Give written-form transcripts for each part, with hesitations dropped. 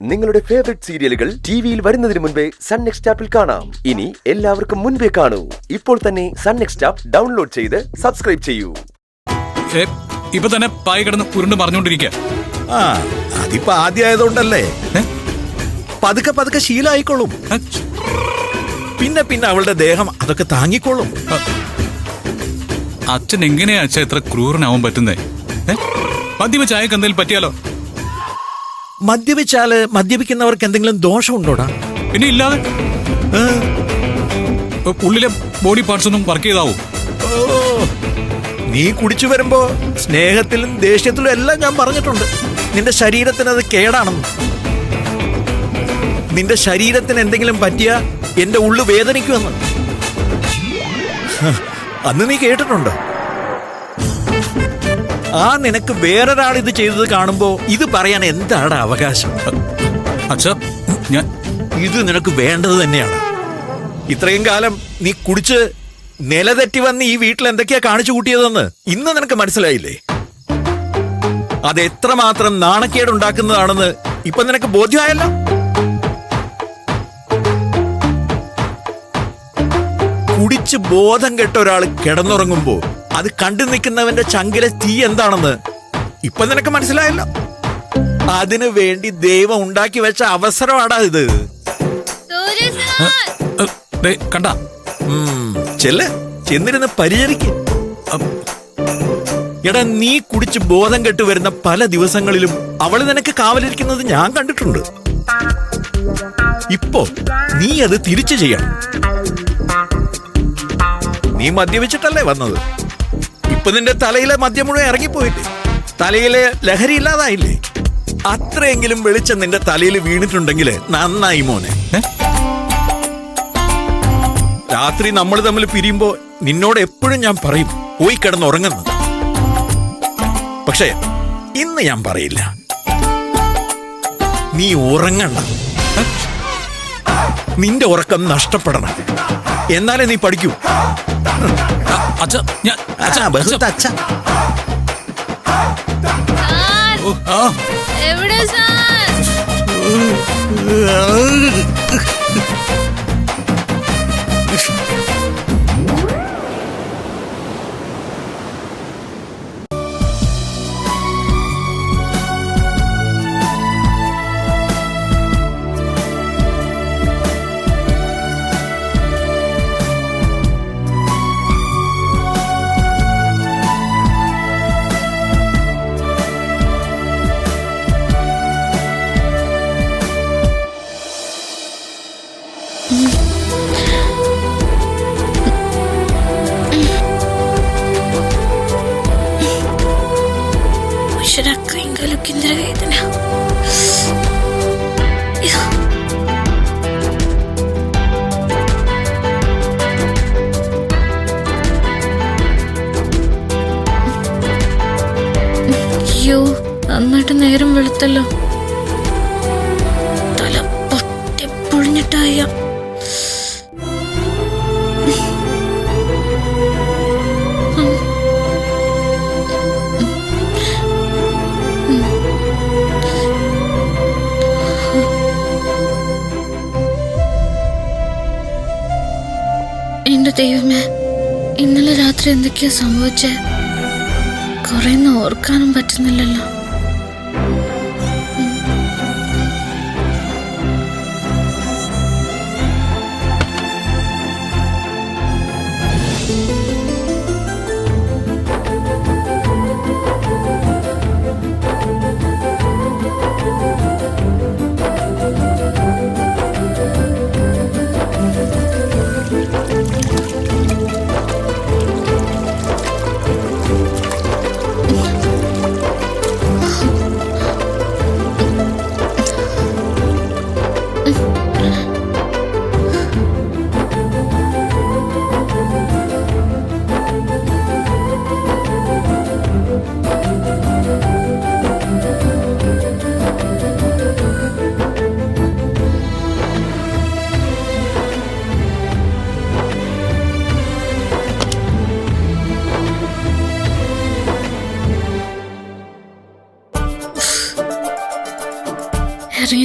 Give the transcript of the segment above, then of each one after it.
നിങ്ങളുടെ ഫേവറേറ്റ് സീരിയലുകൾ ടിവിയിൽ വരുന്നതിന് മുൻപേ സൺ നെക്സ്റ്റ് ആപ്പിൽ കാണാം. ഇനി എല്ലാവർക്കും മുൻപേ കാണൂ. ഇപ്പോൾ തന്നെ സൺ നെക്സ്റ്റ് ആപ്പ് ഡൗൺലോഡ് ചെയ്ത് സബ്സ്ക്രൈബ് ചെയ്യൂ. ഇപ്പൊ തന്നെ പായി കിടന്ന് ഉരുണ്ട് പറഞ്ഞോണ്ടിരിക്കുക. അതിപ്പോ ആദ്യമായതുകൊണ്ടല്ലേ, പതുക്കെ പതുക്കെ ശീലമായിക്കോളും. പിന്നെ പിന്നെ അവളുടെ ദേഹം അതൊക്കെ താങ്ങിക്കോളും. അച്ഛൻ എങ്ങനെയാ അച്ഛൻ എത്ര ക്രൂരനാവാൻ പറ്റുന്നേ? മദ്യപിച്ച ചായക്ക് എന്തെങ്കിലും പറ്റിയാലോ? മദ്യപിച്ചാല് മദ്യപിക്കുന്നവർക്ക് എന്തെങ്കിലും ദോഷമുണ്ടോടാ? പിന്നെ ഇല്ലാതെ ഉള്ളിലെ ബോഡി പാർട്സ് ഒന്നും വർക്ക് ചെയ്താവും. നീ കുടിച്ചു വരുമ്പോ സ്നേഹത്തിലും ദേഷ്യത്തിലും എല്ലാം ഞാൻ പറഞ്ഞിട്ടുണ്ട് നിന്റെ ശരീരത്തിന് അത് കേടാണെന്ന്. നിന്റെ ശരീരത്തിന് എന്തെങ്കിലും പറ്റിയ എന്റെ ഉള്ളു വേദനിക്കുമെന്ന് അന്ന് നീ കേട്ടിട്ടുണ്ടോ? നിനക്ക് വേറൊരാൾ ഇത് ചെയ്തത് കാണുമ്പോ ഇത് പറയാൻ എന്താണ് അവകാശം? അച്ഛാ, ഇത് നിനക്ക് വേണ്ടത് തന്നെയാണ്. ഇത്രയും കാലം നീ കുടിച്ച് നിലതെറ്റി വന്ന് ഈ വീട്ടിൽ എന്തൊക്കെയാ കാണിച്ചു കൂട്ടിയതെന്ന് ഇന്ന് നിനക്ക് മനസ്സിലായില്ലേ? അത് എത്രമാത്രം നാണക്കേടുണ്ടാക്കുന്നതാണെന്ന് ഇപ്പൊ നിനക്ക് ബോധ്യമായല്ലോ. കുടിച്ച് ബോധം കെട്ട ഒരാൾ കിടന്നുറങ്ങുമ്പോ അത് കണ്ടു നിൽക്കുന്നവന്റെ ചങ്കിലെ തീ എന്താണെന്ന് ഇപ്പൊ നിനക്ക് മനസ്സിലായല്ലോ. അതിനു വേണ്ടി ദൈവം ഉണ്ടാക്കി വെച്ച അവസരമാടാ ഇത്. കണ്ട ചെന്നിരുന്ന് പരിചരിക്ക്. എടാ, നീ കുടിച്ച് ബോധം കെട്ട് വരുന്ന പല ദിവസങ്ങളിലും അവള് നിനക്ക് കാവലിരിക്കുന്നത് ഞാൻ കണ്ടിട്ടുണ്ട്. ഇപ്പോ നീ അത് തിരിച്ചു ചെയ്യണം. നീ മദ്യപിച്ചിട്ടല്ലേ വന്നത്? ഇപ്പൊ നിന്റെ തലയിലെ മദ്യം മുഴുവൻ ഇറങ്ങിപ്പോയില്ലേ? തലയിലെ ലഹരി ഇല്ലാതായില്ലേ? അത്രയെങ്കിലും വെളിച്ചം നിന്റെ തലയിൽ വീണിട്ടുണ്ടെങ്കിൽ നന്നായി മോനെ. രാത്രി നമ്മൾ തമ്മിൽ പിരിയുമ്പോ നിന്നോട് എപ്പോഴും ഞാൻ പറയും പോയി കിടന്നുറങ്ങുന്നു. പക്ഷേ ഇന്ന് ഞാൻ പറയില്ല. നീ ഉറങ്ങണ്ട. നിന്റെ ഉറക്കം നഷ്ടപ്പെടണം. എന്നാലേ നീ പഠിക്കൂ. നന്നായിട്ട് നേരം വെളുത്തല്ലോ. തല പൊട്ടി പൊളിഞ്ഞിട്ടായ. എന്റെ ദൈവമേ, ഇന്നലെ രാത്രി എന്തൊക്കെയാ സംഭവിച്ചേ? കുറെ ഓർക്കാനും പറ്റുന്നില്ലല്ലോ.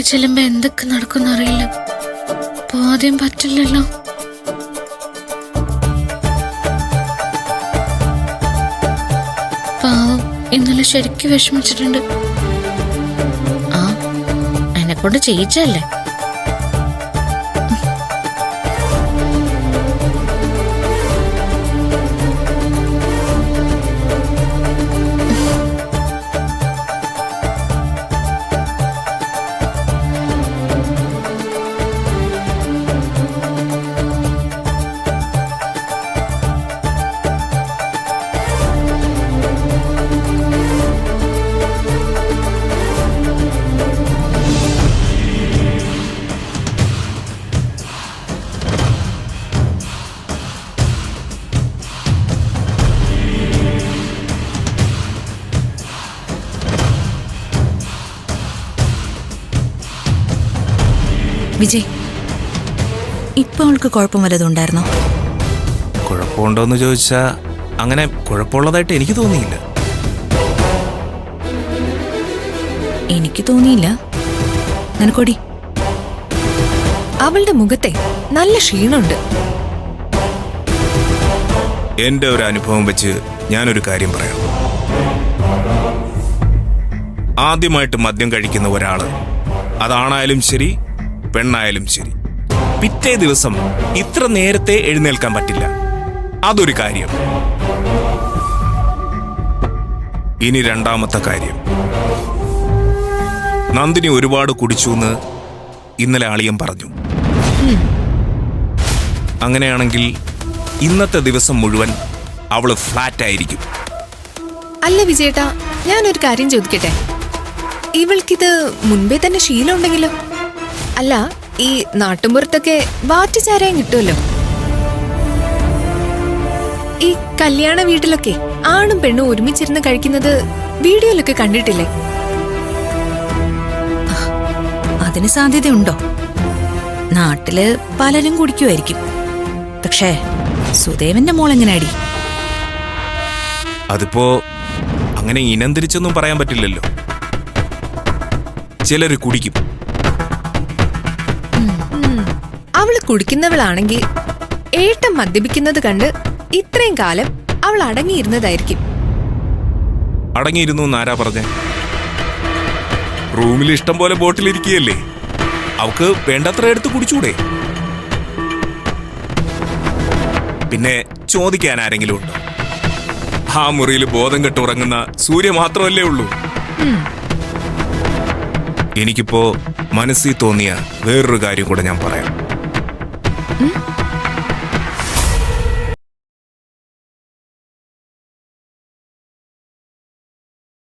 ചെല്ലുമ്പോ എന്തൊക്കെ നടക്കുന്ന അറിയില്ല. പോവാതെയും പറ്റില്ലല്ലോ. പാവം ഇന്നലെ ശരിക്കും വിഷമിച്ചിട്ടുണ്ട്. ആ എന്നെക്കൊണ്ട് ചെയ്യിച്ചല്ലേ. വിജയ്, ഇപ്പൊ അവൾക്ക് കുഴപ്പം വല്ലതും ഉണ്ടായിരുന്നോ? കുഴപ്പമുണ്ടോന്ന് ചോദിച്ചാ അങ്ങനെ കുഴപ്പമുള്ളതായിട്ട് എനിക്ക് തോന്നിയില്ല. എനിക്ക് തോന്നിയില്ല. നിനക്കോടി? അവളുടെ മുഖത്തെ നല്ല ക്ഷീണുണ്ട്. എന്റെ ഒരു അനുഭവം വെച്ച് ഞാനൊരു കാര്യം പറയാം. ആദ്യമായിട്ട് മദ്യം കഴിക്കുന്ന ഒരാള്, അതാണായാലും ശരി പെണ്ണായാലും ശരി, പിറ്റേ ദിവസം ഇത്ര നേരത്തെ എഴുന്നേൽക്കാൻ പറ്റില്ല. അതൊരു കാര്യം. ഇനി രണ്ടാമത്തെ കാര്യം, നന്ദിനി ഒരുപാട് കുടിച്ചു എന്ന് ഇന്നലെ അളിയൻ പറഞ്ഞു. അങ്ങനെയാണെങ്കിൽ ഇന്നത്തെ ദിവസം മുഴുവൻ അവള് ഫ്ലാറ്റ് ആയിരിക്കും. അല്ല വിജയേട്ടാ, ഞാനൊരു കാര്യം ചോദിക്കട്ടെ. ഇവൾക്കിത് മുൻപേ തന്നെ ശീലമുണ്ടെങ്കിലോ? അല്ല, ഈ നാട്ടുമ്പുറത്തൊക്കെ വാറ്റുചാരായം കിട്ടുമല്ലോ. ഈ കല്യാണ വീട്ടിലൊക്കെ ആണും പെണ്ണും ഒരുമിച്ചിരുന്ന് കഴിക്കുന്നത് വീഡിയോയിലൊക്കെ കണ്ടിട്ടില്ലേ? അതിന് സാധ്യതയുണ്ടോ? നാട്ടില് പലരും കുടിക്കുമായിരിക്കും. പക്ഷേ സുദേവന്റെ മോൾ എങ്ങനെയാടി? അതിപ്പോ അങ്ങനെ ഇനം തിരിച്ചൊന്നും പറയാൻ പറ്റില്ലല്ലോ. ചിലര് കുടിക്കും. അവള് കുടിക്കുന്നവളാണെങ്കിൽ ഏട്ടൻ മദ്യപിക്കുന്നത് കണ്ട് ഇത്രയും കാലം അവൾ അടങ്ങിയിരുന്നതായിരിക്കും. അടങ്ങിയിരുന്നു എന്നാരാ പറഞ്ഞേ? റൂമിൽ ഇഷ്ടം പോലെ ബോട്ടിലിരിക്കുകയല്ലേ, അവക്ക് വേണ്ടത്ര എടുത്ത് കുടിച്ചൂടെ? പിന്നെ ചോദിക്കാൻ ആരെങ്കിലും ഉണ്ടോ? ആ മുറിയിൽ ബോധം കെട്ടുറങ്ങുന്ന സൂര്യ മാത്രമല്ലേ ഉള്ളൂ. എനിക്കിപ്പോ മനസ്സിൽ തോന്നിയ വേറൊരു കാര്യം കൂടെ ഞാൻ പറയാം.